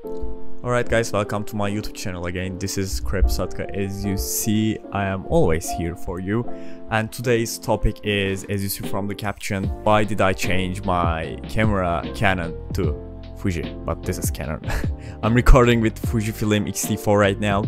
Alright guys, welcome to my YouTube channel again. This is Krepsatka. As you see, I am always here for you. And today's topic is, as you see from the caption, why did I change my camera Canon to Fuji? But this is Canon. I'm recording with Fujifilm X-T4 right now.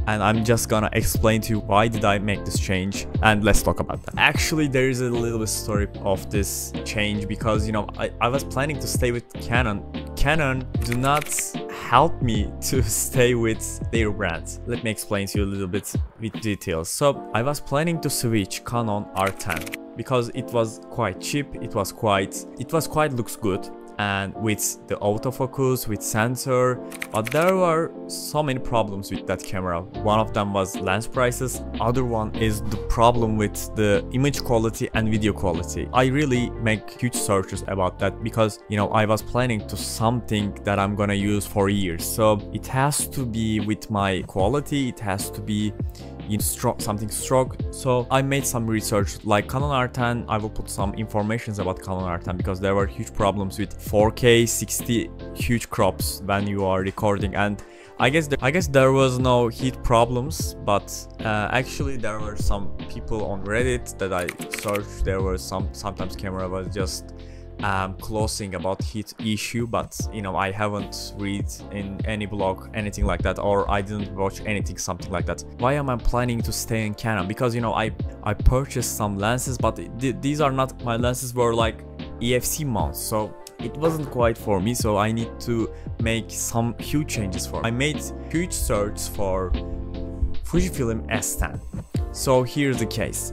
And I'm just gonna explain to you why did I make this change, and let's talk about that. Actually, there is a little bit story of this change because, you know, I was planning to stay with Canon. Canon do not help me to stay with their brand. Let me explain to you a little bit with details. So I was planning to switch Canon R10 because it was quite cheap, it was quite looks good, and with the autofocus, with sensor, but there were so many problems with that camera. One of them was lens prices, other one is the problem with the image quality and video quality. I really make huge searches about that because, you know, I was planning to something that I'm gonna use for years, so it has to be with my quality, it has to be in something strong. So I made some research like Canon R10. I will put some informations about Canon R10 because there were huge problems with 4K 60 huge crops when you are recording, and I guess there was no heat problems, but actually there were some people on Reddit that I searched. There were sometimes camera was just closing about heat issue, but you know, I haven't read in any blog anything like that, or I didn't watch anything something like that. Why am I planning to stay in Canon? Because, you know, I purchased some lenses, but these are not my lenses, were like EFC mounts, so it wasn't quite for me, so I need to make some huge changes for it. I made huge search for Fujifilm S10. So here's the case.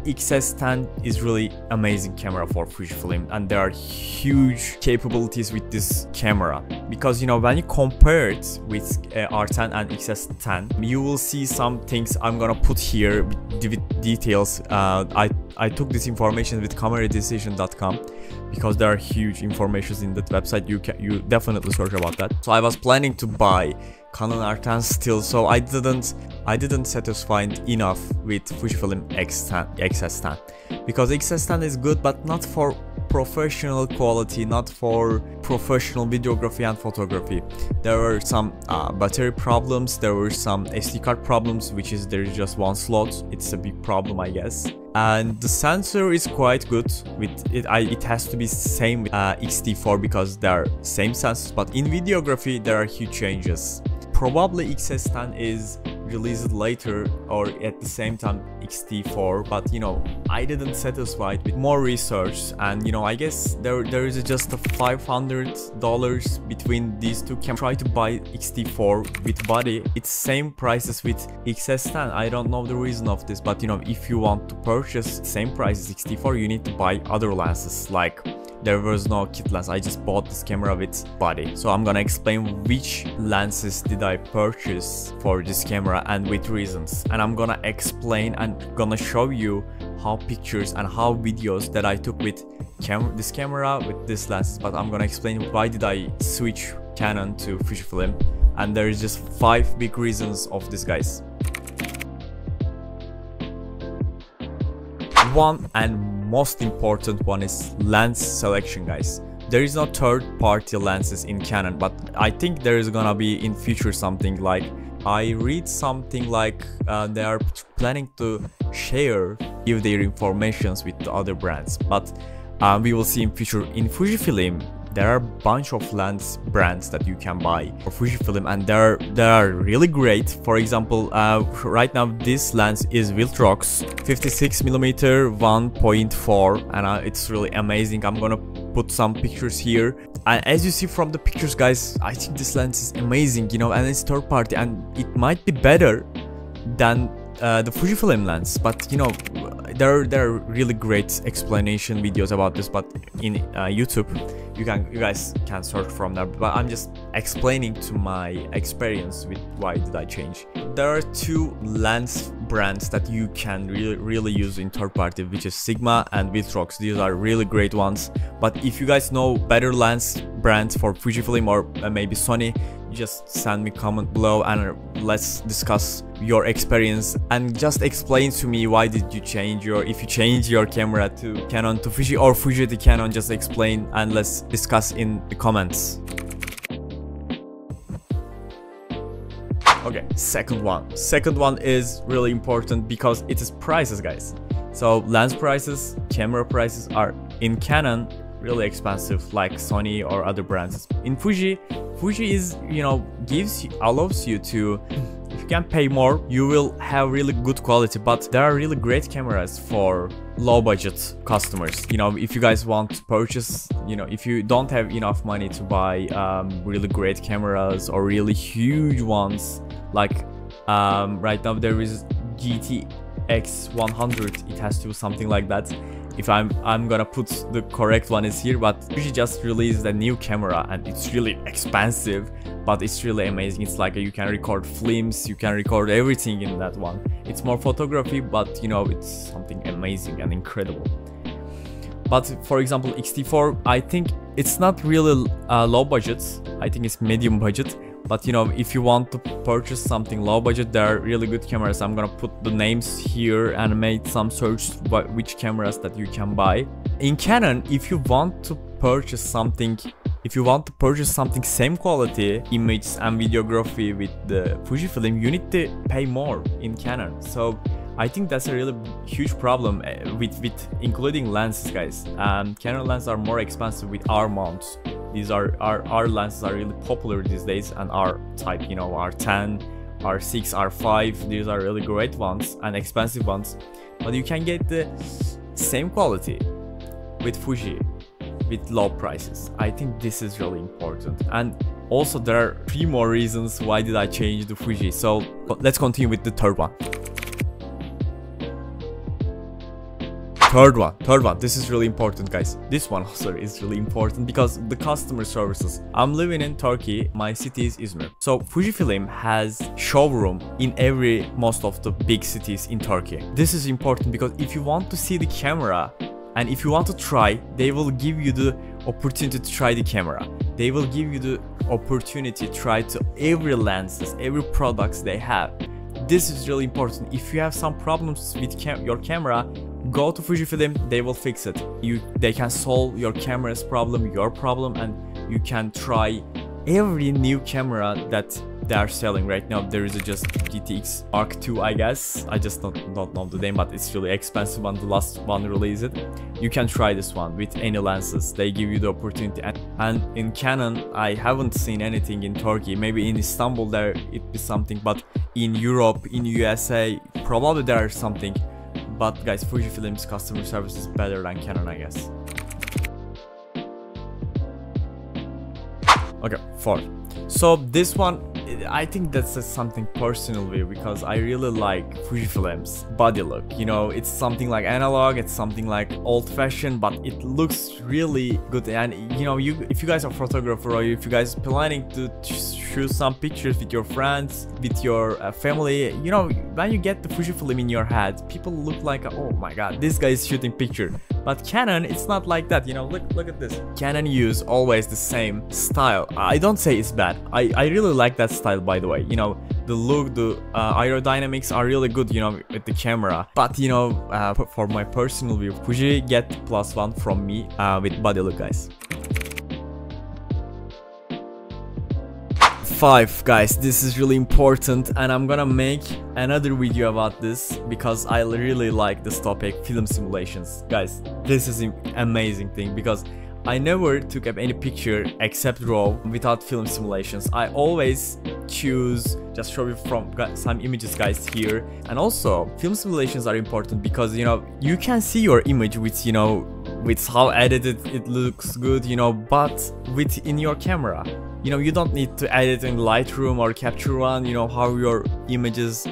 XS10 is really amazing camera for Fujifilm, and there are huge capabilities with this camera because, you know, when you compare it with R10 and XS10, you will see some things I'm gonna put here with details. I took this information with cameradecision.com because there are huge informations in that website. You definitely search about that. So I was planning to buy Canon R10 still, so I didn't satisfied enough with Fujifilm XS10 because XS10 is good, but not for professional quality, not for professional videography and photography. There were some battery problems, there were some SD card problems, which is there is just one slot. It's a big problem, I guess. And the sensor is quite good with it. It has to be same with X-T4 because they are same sensors, but in videography there are huge changes. Probably XS10 is released later or at the same time X-T4, but, you know, I didn't satisfied with more research, and, you know, I guess there is just a $500 between these two cameras. Try to buy X-T4 with body, it's same prices with XS10. I don't know the reason of this, but, you know, if you want to purchase same price as X-T4, you need to buy other lenses. Like, there was no kit lens, I just bought this camera with body. So I'm gonna explain which lenses did I purchase for this camera and with reasons, and I'm gonna explain and gonna show you how pictures and how videos that I took with this camera with this lenses. But I'm gonna explain why did I switch Canon to Fujifilm, and there is just 5 big reasons of this, guys. One and most important one is lens selection, guys. There is no third-party lenses in Canon, but I think there is gonna be in future something like, I read something like they are planning to give their informations with the other brands, but we will see in future. In Fujifilm, there are a bunch of lens brands that you can buy for Fujifilm, and they are really great. For example, right now this lens is Viltrox 56mm 1.4, and it's really amazing. I'm gonna put some pictures here, and as you see from the pictures, guys, I think this lens is amazing, you know, and it's third party, and it might be better than the Fujifilm lens, but, you know, there are really great explanation videos about this, but in YouTube you guys can search from there, but I'm just explaining to my experience with why did I change. There are 2 lens brands that you can really use in third party, which is Sigma and Viltrox. These are really great ones, but if you guys know better lens brands for Fujifilm or maybe Sony, just send me comment below and let's discuss your experience, and just explain to me why did you change if you change your camera to Canon to Fuji or Fuji to Canon. Just explain and let's discuss in the comments. Okay, second one is really important because it is prices, guys. So lens prices, camera prices are in Canon really expensive, like Sony or other brands. In Fuji is, you know, allows you to, if you can pay more, you will have really good quality. But there are really great cameras for low budget customers. You know, if you guys want to purchase, you know, if you don't have enough money to buy really great cameras or really huge ones, like right now there is GTX 100, it has to be something like that. If I'm gonna put the correct one is here, but Fuji just released a new camera and it's really expensive, but it's really amazing. It's like you can record films, you can record everything in that one. It's more photography, but you know, it's something amazing and incredible. But for example, X-T4, I think it's not really low budget. I think it's medium budget. But you know, if you want to purchase something low budget, there are really good cameras. I'm gonna put the names here and make some search by which cameras that you can buy. In Canon, if you want to purchase something same quality image and videography with the Fujifilm, you need to pay more in Canon. So I think that's a really huge problem with including lenses, guys. Canon lenses are more expensive with our mounts. These are our lenses are really popular these days, and our type, you know, R10, R6, R5, these are really great ones and expensive ones. But you can get the same quality with Fuji with low prices. I think this is really important. And also there are 3 more reasons why did I change to Fuji. So let's continue with the third one. Third one, this is really important, guys. This one also is really important because the customer services. I'm living in Turkey, my city is Izmir. So Fujifilm has showroom in most of the big cities in Turkey. This is important because if you want to see the camera and if you want to try, they will give you the opportunity to try the camera. They will give you the opportunity to try to every lenses, every products they have. This is really important. If you have some problems with your camera, go to Fujifilm, they will fix it. They can solve your camera's problem, your problem, and you can try every new camera that they are selling right now. There is just GTX Mark II, I guess. I just don't know the name, but it's really expensive one. The last one released. You can try this one with any lenses. They give you the opportunity. And in Canon, I haven't seen anything in Turkey. Maybe in Istanbul there it be something, but in Europe, in USA, probably there is something. But guys, Fujifilm's customer service is better than Canon, I guess. Okay, 4. So this one, I think that's something personal view because I really like Fujifilm's body look. You know, it's something like analog, it's something like old-fashioned, but it looks really good. And you know, if you guys are a photographer or if you guys are planning to shoot some pictures with your friends, with your family, you know, when you get the Fujifilm in your head, people look like, oh my god, this guy is shooting picture. But Canon, it's not like that, you know, look at this. Canon use always the same style. I don't say it's bad. I really like that style, by the way. You know, the look, the aerodynamics are really good, you know, with the camera. But, you know, for my personal view, Fuji get +1 from me with body look, guys. 5, guys, this is really important and I'm gonna make another video about this because I really like this topic, film simulations. Guys, this is an amazing thing because I never took up any picture except raw without film simulations. I always choose, just show you from some images, guys, here. And also film simulations are important because, you know, you can see your image with, you know, with how edited it looks good, you know, but in your camera, you know, you don't need to edit in Lightroom or Capture One, you know, how your images,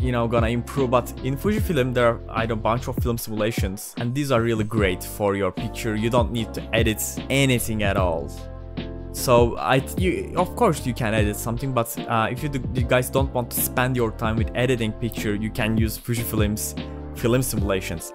you know, gonna improve. But in Fujifilm there are a bunch of film simulations and these are really great for your picture. You don't need to edit anything at all. So of course you can edit something, but if you guys don't want to spend your time with editing picture, you can use Fujifilm's film simulations.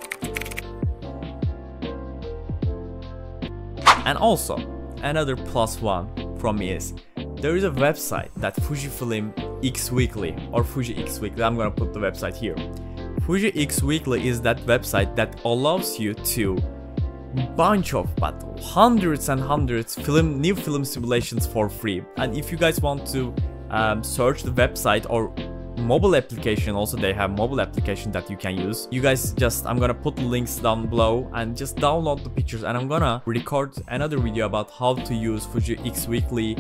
And also another +1 from me is there is a website that Fujifilm X-Weekly or Fujixweekly. I'm gonna put the website here. Fujixweekly is that website that allows you to hundreds and hundreds new film simulations for free. And if you guys want to search the website or mobile application. Also they have mobile application that you can use. You guys just, I'm gonna put links down below and just download the pictures, and I'm gonna record another video about how to use Fujixweekly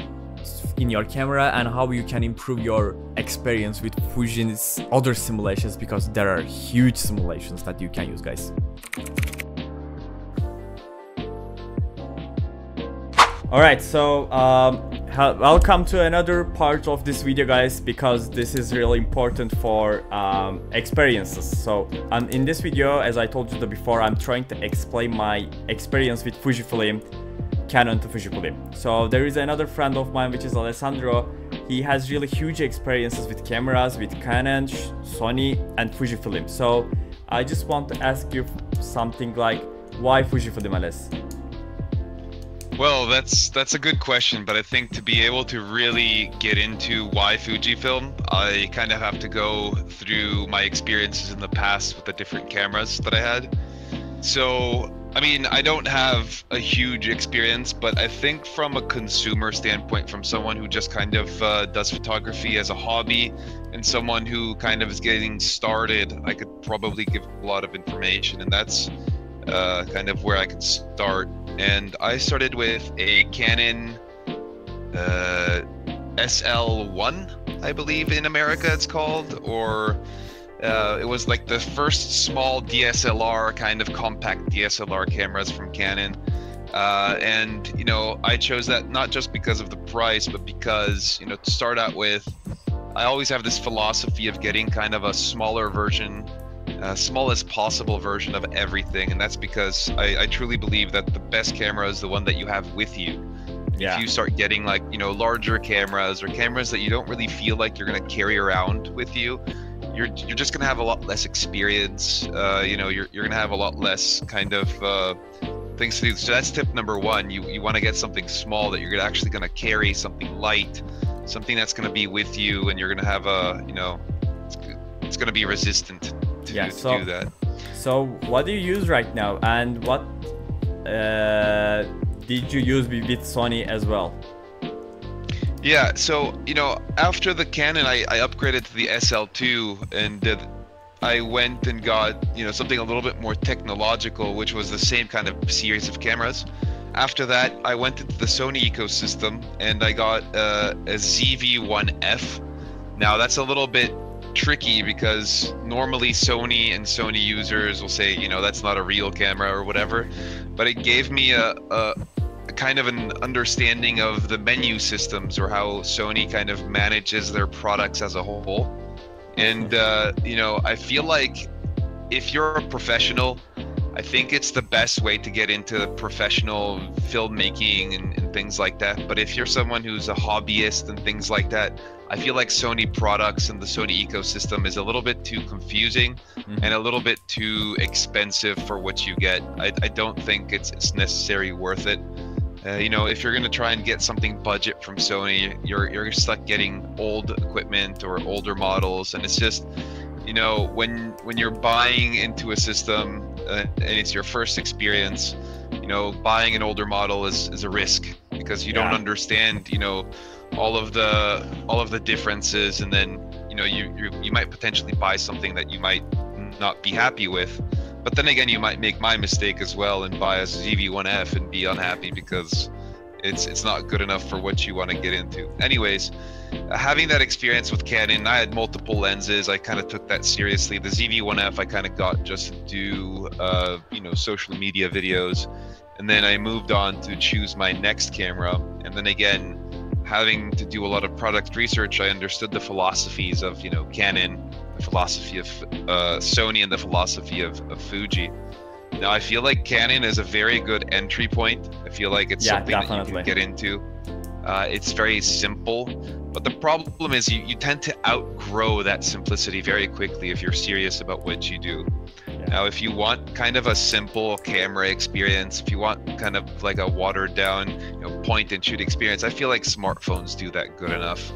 in your camera and how you can improve your experience with Fuji's other simulations, because there are huge simulations that you can use, guys. Alright, so welcome to another part of this video, guys, because this is really important for experiences. So in this video, as I told you before, I'm trying to explain my experience with Fujifilm, Canon to Fujifilm. So there is another friend of mine, which is Alessandro. He has really huge experiences with cameras, with Canon, Sony and Fujifilm. So I just want to ask you something like, why Fujifilm, Aless? Well, that's a good question, but I think to be able to really get into why Fujifilm, I kind of have to go through my experiences in the past with the different cameras that I had. So, I mean, I don't have a huge experience, but I think from a consumer standpoint, from someone who just kind of does photography as a hobby and someone who kind of is getting started, I could probably give a lot of information, and that's kind of where I could start. And I started with a Canon SL1, I believe in America it's called, or it was like the first small DSLR, kind of compact DSLR cameras from Canon. And, you know, I chose that not just because of the price, but because, you know, to start out with, I always have this philosophy of getting kind of a smaller version, smallest possible version of everything, and that's because I truly believe that the best camera is the one that you have with you. Yeah. If you start getting, like, you know, larger cameras or cameras that you don't really feel like you're gonna carry around with you, you're just gonna have a lot less experience. You know, you're gonna have a lot less kind of things to do. So that's tip number one. You want to get something small that you're actually gonna carry, something light, something that's gonna be with you, and you're gonna have a, you know, it's gonna be resistant to do that. So what do you use right now, and what did you use with Sony as well? Yeah, so, you know, after the Canon, I upgraded to the SL2, and I went and got, you know, something a little bit more technological, which was the same kind of series of cameras. After that, I went into the Sony ecosystem, and I got a ZV-1F. Now, that's a little bit tricky because normally Sony and Sony users will say, you know, that's not a real camera or whatever, but it gave me a kind of an understanding of the menu systems, or how Sony kind of manages their products as a whole. And you know, I feel like if you're a professional, I think it's the best way to get into professional filmmaking and things like that. But if you're someone who's a hobbyist and things like that, I feel like Sony products and the Sony ecosystem is a little bit too confusing and a little bit too expensive for what you get. I don't think it's necessarily worth it. You know, if you're going to try and get something budget from Sony, you're stuck getting old equipment or older models, and it's just, you know, when you're buying into a system and it's your first experience, you know, buying an older model is a risk, because you don't understand, you know, all of the differences, and then, you know, you might potentially buy something that you might not be happy with. But then again, you might make my mistake as well and buy a ZV-1F and be unhappy because it's not good enough for what you want to get into. Anyways, having that experience with Canon, I had multiple lenses. I kind of took that seriously. The ZV-1F I kind of got just to do you know, social media videos, and then I moved on to choose my next camera. And then again, having to do a lot of product research, I understood the philosophies of, you know, Canon, the philosophy of Sony, and the philosophy of Fuji. Now, I feel like Canon is a very good entry point. I feel like it's something that you can get into. It's very simple, but the problem is you tend to outgrow that simplicity very quickly if you're serious about what you do. Now, if you want kind of a simple camera experience, if you want kind of like a watered down, you know, point and shoot experience, I feel like smartphones do that good enough.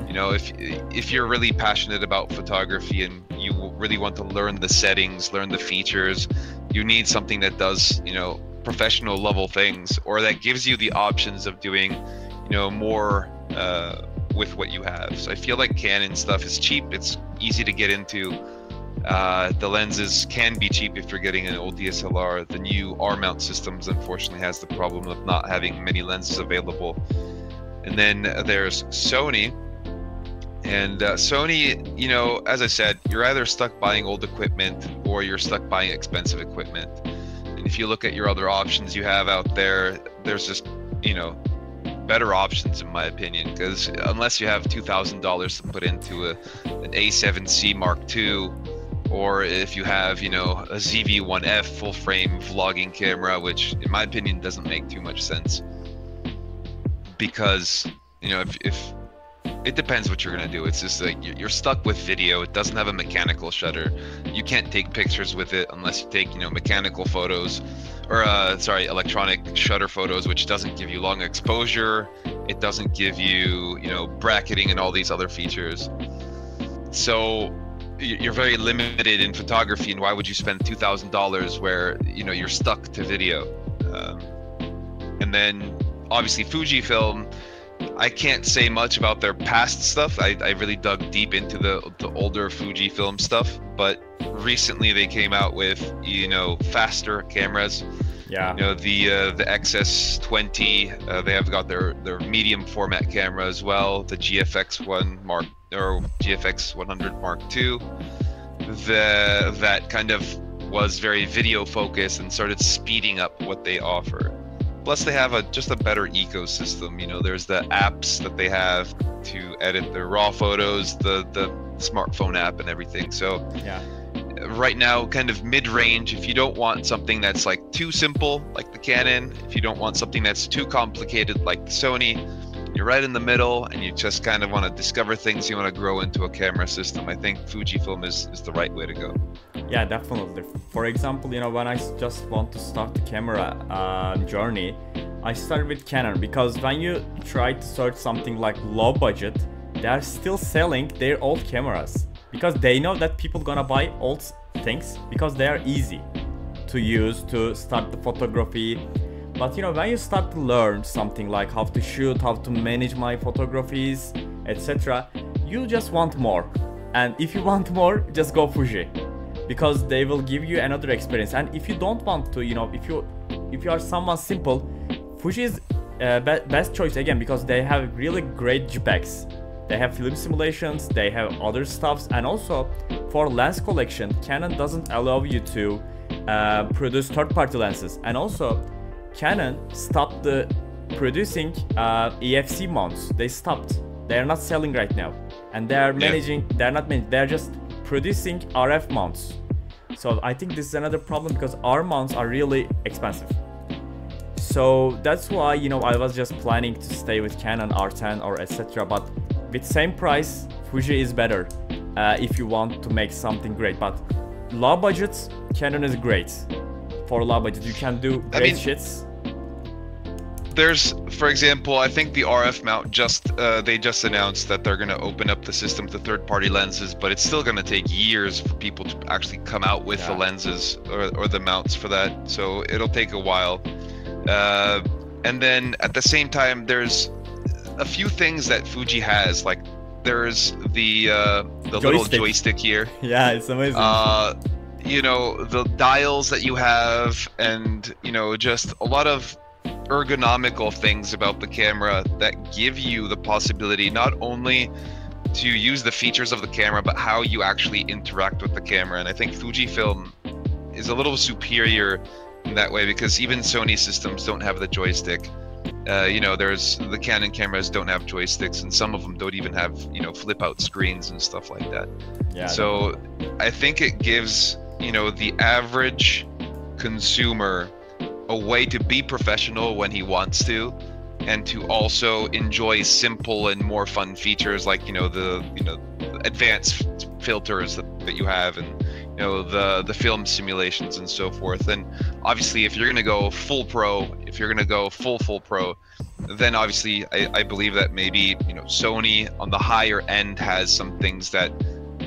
You know, if you're really passionate about photography and you really want to learn the settings, learn the features, you need something that does, you know, professional level things, or that gives you the options of doing, you know, more with what you have. So I feel like Canon stuff is cheap. It's easy to get into. The lenses can be cheap if you're getting an old DSLR. The new R-mount systems unfortunately has the problem of not having many lenses available. And then there's Sony. And Sony, you know, as I said, you're either stuck buying old equipment or you're stuck buying expensive equipment. And if you look at your other options you have out there, there's just, you know, better options in my opinion, because unless you have $2,000 to put into an A7C Mark II, or if you have, you know, a ZV-1F full frame vlogging camera, which in my opinion doesn't make too much sense, because, you know, if it depends what you're gonna do. It's just like you're stuck with video. It doesn't have a mechanical shutter. You can't take pictures with it unless you take, you know, mechanical photos, or sorry, electronic shutter photos, which doesn't give you long exposure. It doesn't give you, you know, bracketing and all these other features. So you're very limited in photography, and why would you spend $2,000 where, you know, you're stuck to video? And then obviously Fujifilm, I can't say much about their past stuff. I really dug deep into the older Fujifilm stuff, but recently they came out with, you know, faster cameras. Yeah. You know, the XS20, they have got their medium format camera as well. The GFX1 Mark, or GFX 100 Mark II. That kind of was very video focused and started speeding up what they offer. Plus they have just a better ecosystem. You know, there's the apps that they have to edit their raw photos, the smartphone app and everything. So yeah, right now, kind of mid-range, if you don't want something that's like too simple like the Canon, if you don't want something that's too complicated like the Sony, you're right in the middle and you just kind of want to discover things, you want to grow into a camera system, I think Fujifilm is the right way to go. Yeah, definitely. For example, you know, when I just want to start the camera journey, I start with Canon, because when you try to search something like low budget, they are still selling their old cameras, because they know that people gonna buy old things because they are easy to use to start the photography. But you know, when you start to learn something like how to shoot, how to manage my photographies, etc., you just want more. And if you want more, just go Fuji, because they will give you another experience. And if you don't want to, you know, if you are someone simple, Fuji is best choice again, because they have really great JPEGs. They have film simulations, they have other stuffs, and also for lens collection, Canon doesn't allow you to produce third-party lenses. And also, Canon stopped producing EFC mounts. They stopped. They are not selling right now, and they are managing. They are not managing. They are just producing RF mounts. So I think this is another problem, because R mounts are really expensive. So that's why, you know, I was just planning to stay with Canon R10 or etc. But with same price, Fuji is better if you want to make something great. But low budget, Canon is great. For low budget, you can do great shits. There's, for example, I think the RF mount they just announced that they're going to open up the system to third-party lenses, but it's still going to take years for people to actually come out with the lenses or the mounts for that. So it'll take a while. And then at the same time, there's a few things that Fuji has, like there's the little joystick here. Yeah, it's amazing. You know, the dials that you have, and you know, just a lot of ergonomical things about the camera that give you the possibility not only to use the features of the camera, but how you actually interact with the camera. And I think Fujifilm is a little superior in that way, because even Sony systems don't have the joystick. You know, there's the Canon cameras don't have joysticks, and some of them don't even have, you know, flip out screens and stuff like that. Yeah. So I think it gives, you know, the average consumer a way to be professional when he wants to, and to also enjoy simple and more fun features like, you know, the advanced filters that you have, and you know, the film simulations and so forth. And obviously, if you're going to go full pro, if you're going to go full pro, then obviously I believe that maybe, you know, Sony on the higher end has some things that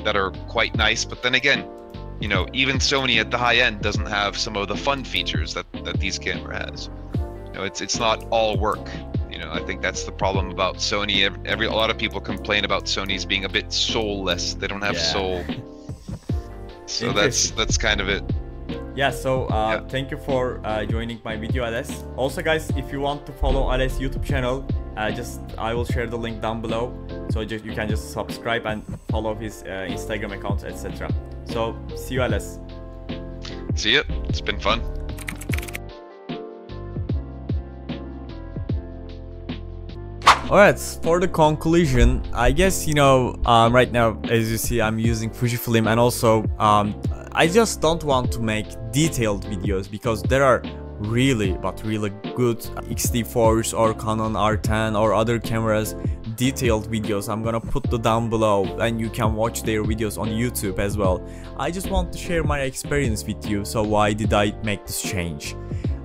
are quite nice. But then again, you know, even Sony at the high end doesn't have some of the fun features that these camera has. You know, it's not all work. You know, I think that's the problem about Sony. A lot of people complain about Sony's being a bit soulless. They don't have soul. So that's kind of it. Yeah, so thank you for joining my video, Aless. Also guys, if you want to follow Aless YouTube channel, I will share the link down below, so you can just subscribe and follow his Instagram account, etc. So see you, Aless. See you. It's been fun. Alright, for the conclusion, I guess, you know, right now, as you see, I'm using Fujifilm, and also I just don't want to make detailed videos because there are really good X-T4s or Canon R10 or other cameras detailed videos. I'm gonna put them down below and you can watch their videos on YouTube as well. I just want to share my experience with you, so why did I make this change?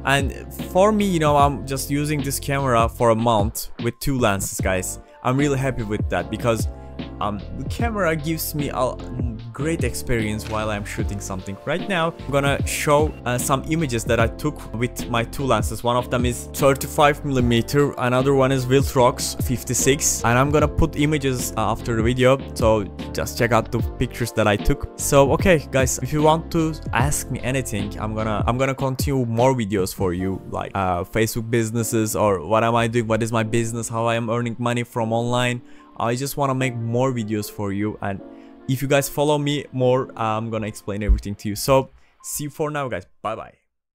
And for me, you know, I'm just using this camera for a month with 2 lenses, guys. I'm really happy with that because the camera gives me a great experience while I'm shooting something. Right now, I'm gonna show some images that I took with my 2 lenses. One of them is 35mm, another one is Viltrox 56, and I'm gonna put images after the video, so just check out the pictures that I took. So okay guys, if you want to ask me anything, I'm gonna continue more videos for you, like Facebook businesses, or what am I doing, what is my business, how I am earning money from online. I just want to make more videos for you, and if you guys follow me more, I'm gonna explain everything to you. So see you for now guys, bye bye.